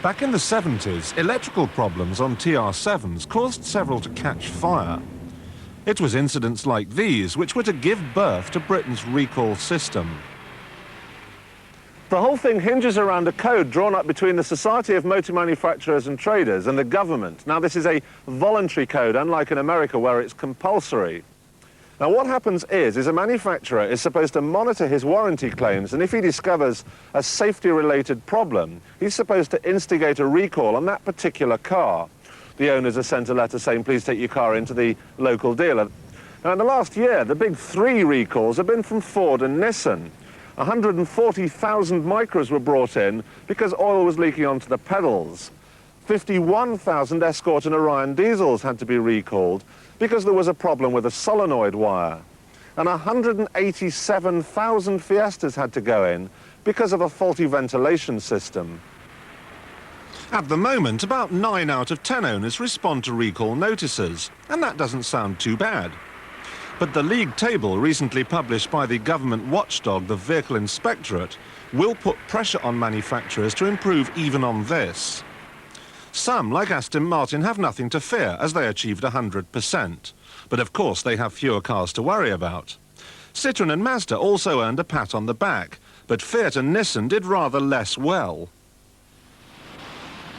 Back in the 70s, electrical problems on TR7s caused several to catch fire. It was incidents like these which were to give birth to Britain's recall system. The whole thing hinges around a code drawn up between the Society of Motor Manufacturers and Traders and the government. Now, this is a voluntary code, unlike in America where it's compulsory. Now, what happens is a manufacturer is supposed to monitor his warranty claims, and if he discovers a safety-related problem, he's supposed to instigate a recall on that particular car. The owners are sent a letter saying, please take your car into the local dealer. Now, in the last year, the big 3 recalls have been from Ford and Nissan. 140,000 micras were brought in because oil was leaking onto the pedals. 51,000 Escort and Orion diesels had to be recalled because there was a problem with a solenoid wire. And 187,000 Fiestas had to go in because of a faulty ventilation system. At the moment, about 9 out of 10 owners respond to recall notices, and that doesn't sound too bad. But the league table recently published by the government watchdog, the Vehicle Inspectorate, will put pressure on manufacturers to improve even on this. Some, like Aston Martin, have nothing to fear as they achieved 100%. But of course they have fewer cars to worry about. Citroën and Mazda also earned a pat on the back, but Fiat and Nissan did rather less well.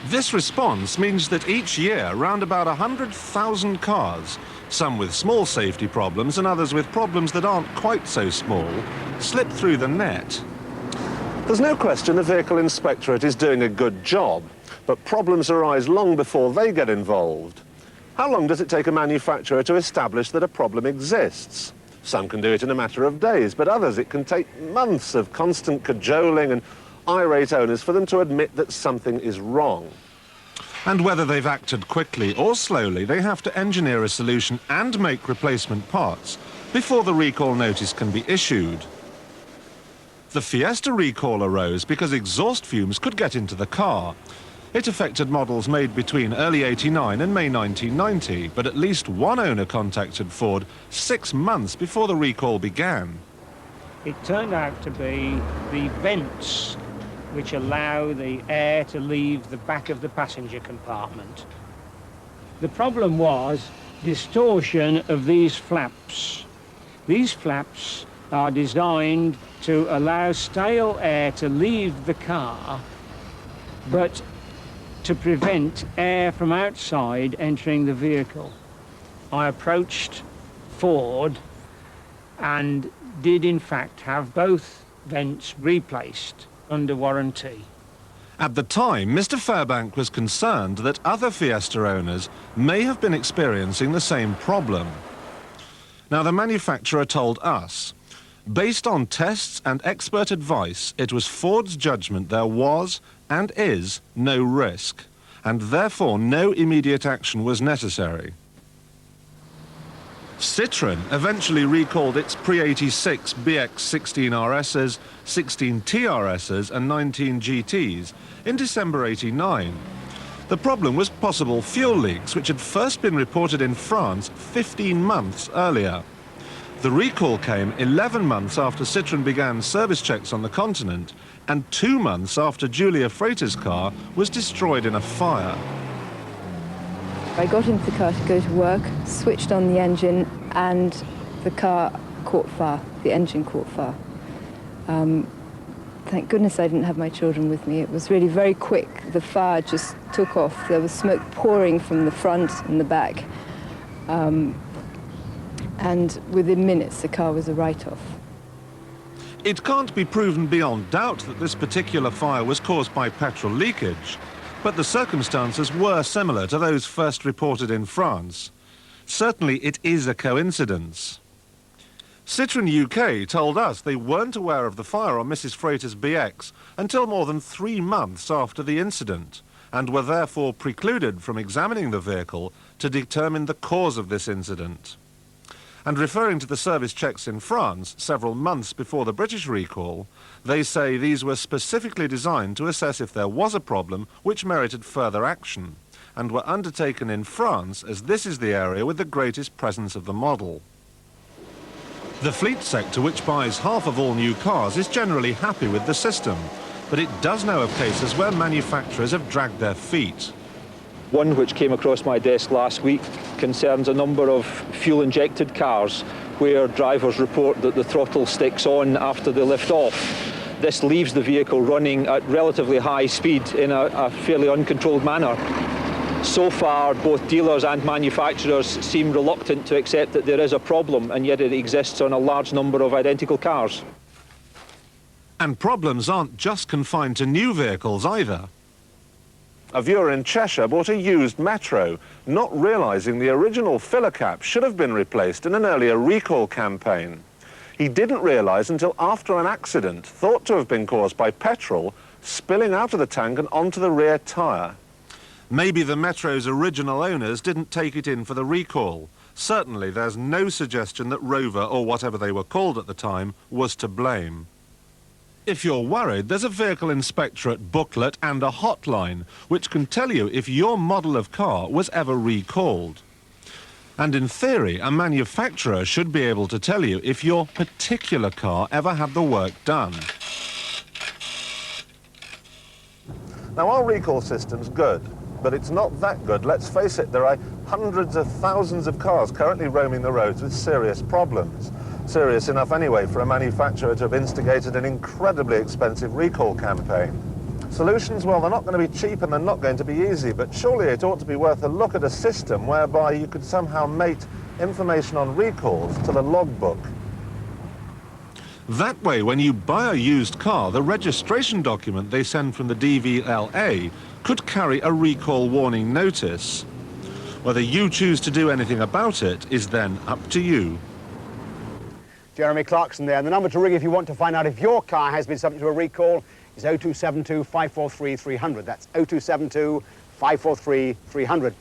This response means that each year round about 100,000 cars, some with small safety problems and others with problems that aren't quite so small, slip through the net. There's no question the Vehicle Inspectorate is doing a good job, but problems arise long before they get involved. How long does it take a manufacturer to establish that a problem exists? Some can do it in a matter of days, but others it can take months of constant cajoling and irate owners for them to admit that something is wrong. And whether they've acted quickly or slowly, they have to engineer a solution and make replacement parts before the recall notice can be issued. The Fiesta recall arose because exhaust fumes could get into the car. It affected models made between early '89 and May 1990, but at least one owner contacted Ford 6 months before the recall began. It turned out to be the vents which allow the air to leave the back of the passenger compartment. The problem was distortion of these flaps. These flaps are designed to allow stale air to leave the car, but to prevent air from outside entering the vehicle. I approached Ford and did in fact have both vents replaced under warranty. At the time, Mr. Fairbank was concerned that other Fiesta owners may have been experiencing the same problem. Now, the manufacturer told us, based on tests and expert advice, it was Ford's judgment there was and is no risk, and therefore no immediate action was necessary. Citroën eventually recalled its pre-86 BX16 RSs, 16 TRSs and 19 GTs in December '89. The problem was possible fuel leaks, which had first been reported in France 15 months earlier. The recall came 11 months after Citroën began service checks on the continent and 2 months after Julia Freighter's car was destroyed in a fire. I got into the car to go to work, switched on the engine, and the car caught fire. The engine caught fire. Thank goodness I didn't have my children with me. It was really very quick. The fire just took off. There was smoke pouring from the front and the back. And within minutes, the car was a write-off. It can't be proven beyond doubt that this particular fire was caused by petrol leakage, but the circumstances were similar to those first reported in France. Certainly it is a coincidence. Citroën UK told us they weren't aware of the fire on Mrs. Freighter's BX until more than 3 months after the incident, and were therefore precluded from examining the vehicle to determine the cause of this incident. And referring to the service checks in France several months before the British recall, they say these were specifically designed to assess if there was a problem which merited further action, and were undertaken in France as this is the area with the greatest presence of the model. The fleet sector, which buys half of all new cars, is generally happy with the system, but it does know of cases where manufacturers have dragged their feet. One which came across my desk last week concerns a number of fuel-injected cars where drivers report that the throttle sticks on after they lift off. This leaves the vehicle running at relatively high speed in a fairly uncontrolled manner. So far, both dealers and manufacturers seem reluctant to accept that there is a problem, and yet it exists on a large number of identical cars. And problems aren't just confined to new vehicles either. A viewer in Cheshire bought a used Metro, not realising the original filler cap should have been replaced in an earlier recall campaign. He didn't realise until after an accident, thought to have been caused by petrol, spilling out of the tank and onto the rear tyre. Maybe the Metro's original owners didn't take it in for the recall. Certainly there's no suggestion that Rover, or whatever they were called at the time, was to blame. If you're worried, there's a vehicle inspectorate booklet and a hotline which can tell you if your model of car was ever recalled. And in theory, a manufacturer should be able to tell you if your particular car ever had the work done. Now, our recall system's good, but it's not that good. Let's face it, there are hundreds of thousands of cars currently roaming the roads with serious problems. Serious enough anyway for a manufacturer to have instigated an incredibly expensive recall campaign. Solutions, well, they're not going to be cheap and they're not going to be easy, but surely it ought to be worth a look at a system whereby you could somehow mate information on recalls to the logbook. That way, when you buy a used car, the registration document they send from the DVLA could carry a recall warning notice. Whether you choose to do anything about it is then up to you. Jeremy Clarkson there, and the number to ring if you want to find out if your car has been subject to a recall is 0272 543 300. That's 0272 543 300.